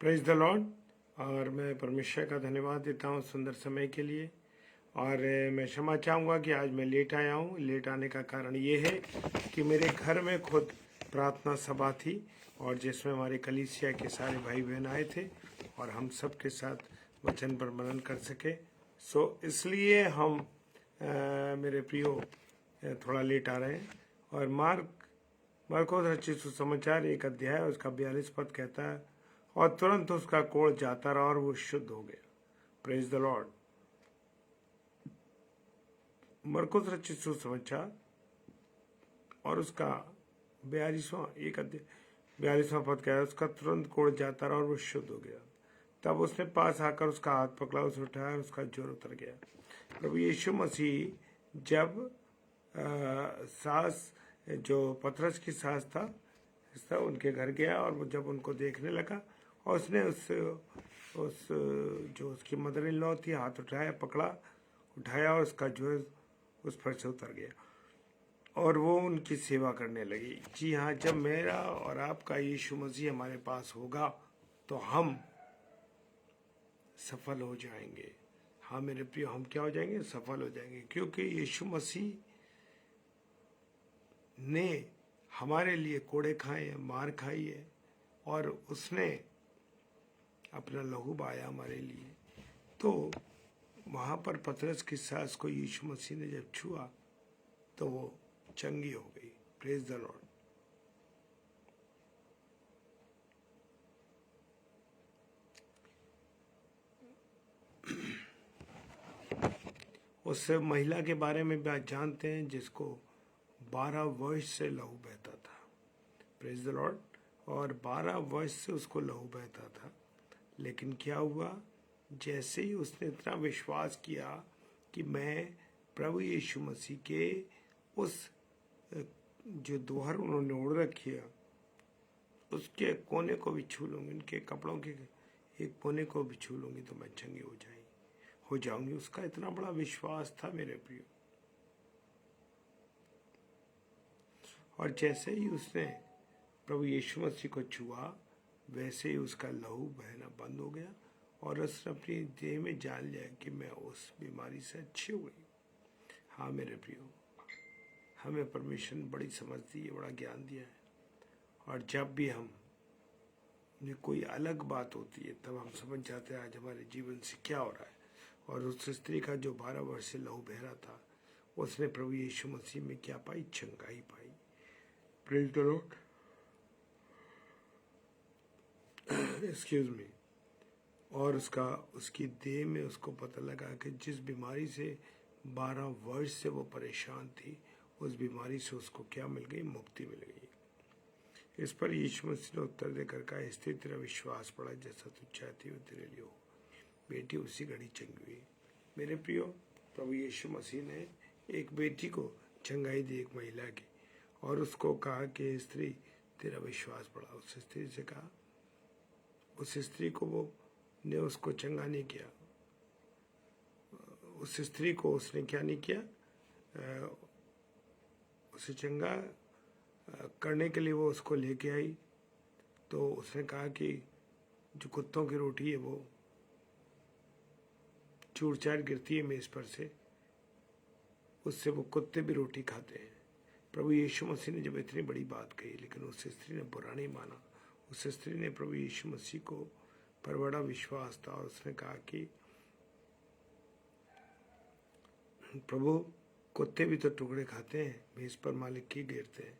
Praise the Lord. और मैं परमेश्वर का धन्यवाद देता हूँ सुंदर समय के लिए। और मैं क्षमा चाहूँगा कि आज मैं लेट आया हूँ। लेट आने का कारण ये है कि मेरे घर में खुद प्रार्थना सभा थी और जिसमें हमारे कलीसिया के सारे भाई बहन आए थे और हम सब के साथ वचन पर मनन कर सके। इसलिए हम मेरे प्रियो थोड़ा लेट आ रहे हैं। और मार्को रचित सुसमाचार 1 अध्याय उसका 42 पद कहता है, और तुरंत उसका कोढ़ जाता रहा और वो शुद्ध हो गया। Praise the Lord. मरकुस रचित सुसमाचार और उसका 42वां 1 अध्याय 42वां पद कहता है, उसका तुरंत कोढ़ जाता रहा और वो शुद्ध हो गया। तब उसने पास आकर उसका हाथ पकड़ा, उसे उठाया और उसका ज्वर उतर गया। प्रभु यीशु मसीह जब सास जो पतरस की सास था उनके घर गया और वो जब उनको देखने लगा और उसने उस जो उसकी मदर इन लॉ थी हाथ उठाया और उसका ज्वर उस पर से उतर गया और वो उनकी सेवा करने लगी। जी हाँ, जब मेरा और आपका यीशु मसीह हमारे पास होगा तो हम सफल हो जाएंगे। हाँ मेरे प्रिय, हम क्या हो जाएंगे? सफल हो जाएंगे, क्योंकि यीशु मसीह ने हमारे लिए कोड़े खाए हैं, मार खाई है और उसने अपना लहू बहाया हमारे लिए। तो वहाँ पर पतरस की सास को यीशु मसीह ने जब छुआ तो वो चंगी हो गई। Praise the Lord. उस महिला के बारे में भी आज जानते हैं जिसको 12 वर्ष से लहू बहता था। Praise the Lord. और 12 वर्ष से उसको लहू बहता था, लेकिन क्या हुआ? जैसे ही उसने इतना विश्वास किया कि मैं प्रभु यीशु मसीह के उस जो दोहर उन्होंने ओढ़ रखी है उसके कोने को भी छू लूंगी, उनके कपड़ों के एक कोने को भी छू लूंगी तो मैं चंगी हो जाऊंगी। उसका इतना बड़ा विश्वास था मेरे प्रियो। और जैसे ही उसने प्रभु यीशु मसीह को छुआ वैसे ही उसका लहू बहना बंद हो गया और उसने अपनी देह में जान लिया कि मैं उस बीमारी से अच्छी हो गई। हाँ मेरे प्रियो, हमें परमेश्वर ने बड़ी समझ दी है, बड़ा ज्ञान दिया है। और जब भी हम कोई अलग बात होती है तब हम समझ जाते हैं आज हमारे जीवन से क्या हो रहा है। और उस स्त्री का जो 12 वर्ष से लहू बह रहा था उसने प्रभु यीशु मसीह में क्या पाई? चंगाई पाई। Praise the Lord. Excuse me. और उसकी देह में उसको पता लगा कि जिस बीमारी से 12 वर्ष से वो परेशान थी उस बीमारी से उसको क्या मिल गई? मुक्ति मिल गई। इस पर यीशु मसीह ने उत्तर देकर कहा, स्त्री तेरा विश्वास पड़ा, जैसा तू चाहती हो तेरे लिए हो। बेटी उसी घड़ी चंगी हुई। मेरे प्रियो, प्रभु यीशु मसीह ने एक बेटी को चंगाई दी, एक महिला की, और उसको कहा कि स्त्री तेरा विश्वास पड़ा। उस स्त्री से कहा, उस स्त्री को वो ने उसको चंगा नहीं किया। उस स्त्री को उसने क्या नहीं किया? उसे चंगा करने के लिए वो उसको लेके आई तो उसने कहा कि जो कुत्तों की रोटी है वो चूर चार गिरती है मेज पर से, उससे वो कुत्ते भी रोटी खाते हैं। प्रभु यीशु मसीह ने जब इतनी बड़ी बात कही लेकिन उस स्त्री ने बुरा नहीं माना। उस स्त्री ने प्रभु यीशु मसीह को पर बड़ा विश्वास था और उसने कहा कि प्रभु कुत्ते भी तो टुकड़े खाते हैं, मेज पर मालिक की गिरते हैं।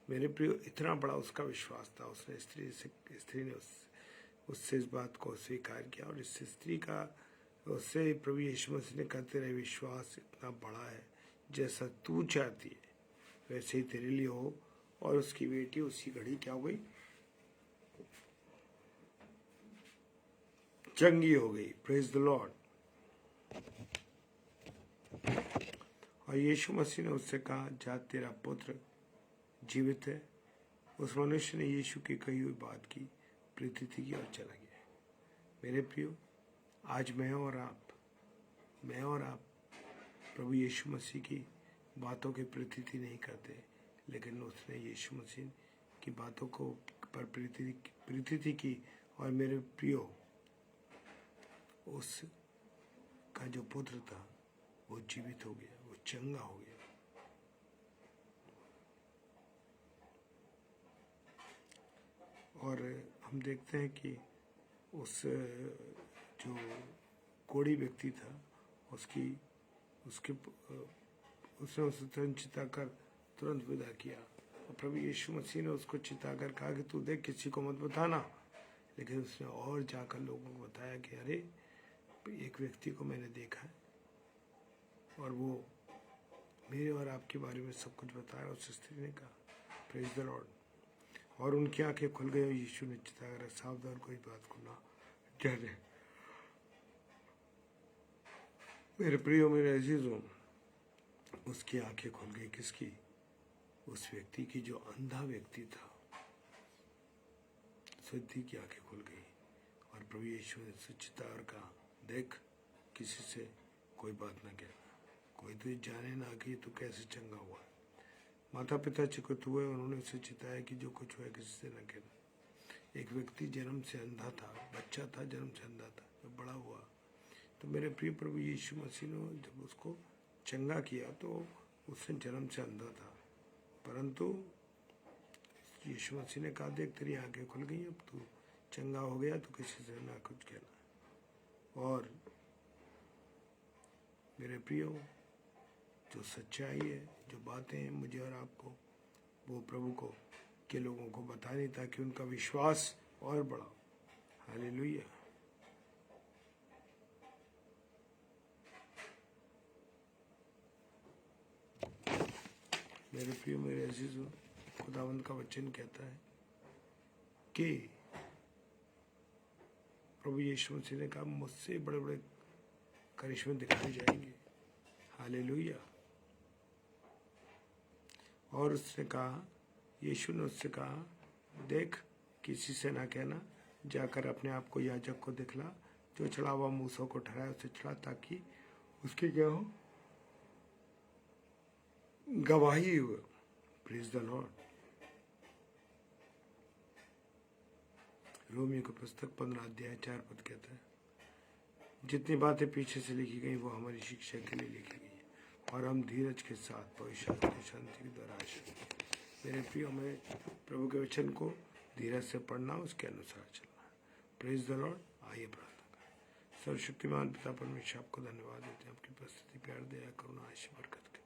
मेरे प्रियो, इतना बड़ा उसका विश्वास था। उसने स्त्री ने उससे इस बात को स्वीकार किया और इस स्त्री का उससे प्रभु यीशु मसीह ने कहा, तेरा विश्वास इतना बड़ा है, जैसा तू चाहती है वैसे ही तेरे लिए हो। और उसकी बेटी उसी घड़ी क्या हो गई? चंगी हो गई। Praise the Lord. और यीशु मसीह ने उससे कहा, जा तेरा पुत्र जीवित है। उस मनुष्य ने यीशु की कही हुई बात की, प्रीति की और चला गया। मेरे प्रियो, आज मैं और आप प्रभु यीशु मसीह की बातों की प्रीति नहीं करते, लेकिन उसने यीशु मसीह की बातों को पर प्रीति की और मेरे प्रियो, उस का जो पुत्र था वो जीवित हो गया, वो चंगा हो गया। और हम देखते हैं कि उस जो कोढ़ी व्यक्ति था उसकी उसके उसने उसे तुरंत चिताकर तुरंत विदा किया। और प्रभु यीशु मसीह ने उसको चिताकर कहा कि तू देख, किसी को मत बताना। लेकिन उसने और जाकर लोगों को बताया कि अरे, एक व्यक्ति को मैंने देखा है और वो मेरे और आपके बारे में सब कुछ बताया। उस स्त्री ने कहा, प्रेज द लॉर्ड। और उनकी आंखें खुल गई और यीशु ने चिताकर, सावधान, कोई बात को ना जाने। मेरे प्रियो, मेरे अजीजों, उसकी आंखें खुल गई। किसकी? उस व्यक्ति की जो अंधा व्यक्ति था, व्यक्ति की आंखें खुल गई। और प्रभु यीशु ने चिताकर कहा, देख, किसी से कोई बात ना कहना, कोई तो जाने ना कि तू कैसे चंगा हुआ। माता पिता चिकित हुए, उन्होंने उसे चिताया कि जो कुछ हुआ किसी से न कहना। एक व्यक्ति जन्म से अंधा था, बच्चा था, जन्म से अंधा था, जब बड़ा हुआ तो मेरे प्रिय प्रभु यीशु मसीह ने जब उसको चंगा किया तो उसने जन्म से अंधा था, परंतु यीशु मसीह ने कहा, देख, तेरी आंखें खुल गई, अब तू चंगा हो गया, तो किसी से ना कुछ कहना। और मेरे प्रियो, जो सच्चाई है, जो बातें हैं मुझे और आपको, वो प्रभु को के लोगों को बतानी, ताकि उनका विश्वास और बढ़ा। हालेलुया। मेरे प्रियो, मेरे अजीजों, खुदावंद का वचन कहता है कि प्रभु यीशु मसीह ने कहा, मुझसे बड़े बड़े करिश्मे दिखाए जाएंगे। हालेलुया। और उसने कहा, यीशु ने उससे कहा, देख, किसी से ना कहना, जाकर अपने आप को याजक को दिखला, जो चढ़ा हुआ मूसों को ठहराया उसे चढ़ा, ताकि उसकी क्या हो, गवाही हो। Praise the Lord. रोमियो की पुस्तक 15 अध्याय 4 पद कहता है, जितनी बातें पीछे से लिखी गई वो हमारी शिक्षा के लिए लिखी गई, और हम धीरज के साथ पवित्र शांति के द्वारा आशा। मेरे प्रियो, में प्रभु के वचन को धीरज से पढ़ना, उसके अनुसार चलना। Praise the Lord. आइए प्रार्थना करें। सर्वशक्तिमान पिता परमेश्वर, आपको धन्यवाद देते हैं, आपकी उपस्थिति, प्यार, दया, करुणा, आशीष, बरकत के।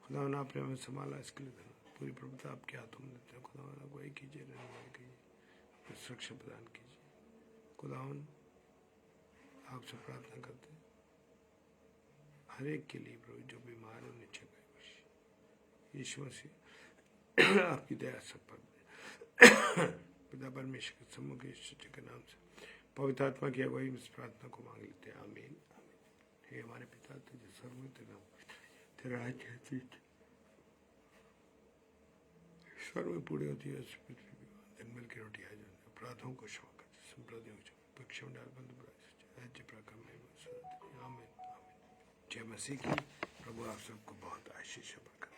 खुदा आपने हमें संभाला, इसके लिए धन्यवाद। पूरी प्रभुता आपके हाथों में देते हैं। खुदा अगुवाई कीजिए, रहनुमाई कीजिए, सुरक्षा प्रदान कीजिए। खुदा आपसे प्रार्थना करते हैं हर एक के लिए, प्रभु जो बीमार हो, नीचे गए, यीशु मसीह आपकी दया सब पर पिता परमेश्वर के सम्मुख यीशु के नाम से पवित्र आत्मा की अगुवाई में इस प्रार्थना को मांग लेते हैं। आमीन। हे हमारे पिता, तुझे सर्व तेरा नाम, तेरा राज्य स्वर्ग में पूरी होती है, दिन मिल की रोटी आज अपराधों को क्षमा कर, संप्रदायों को पक्ष में डाल बंद राज्य प्रकार में। आमीन। जय मसीह की। प्रभु आप सबको बहुत आशीष बरकत।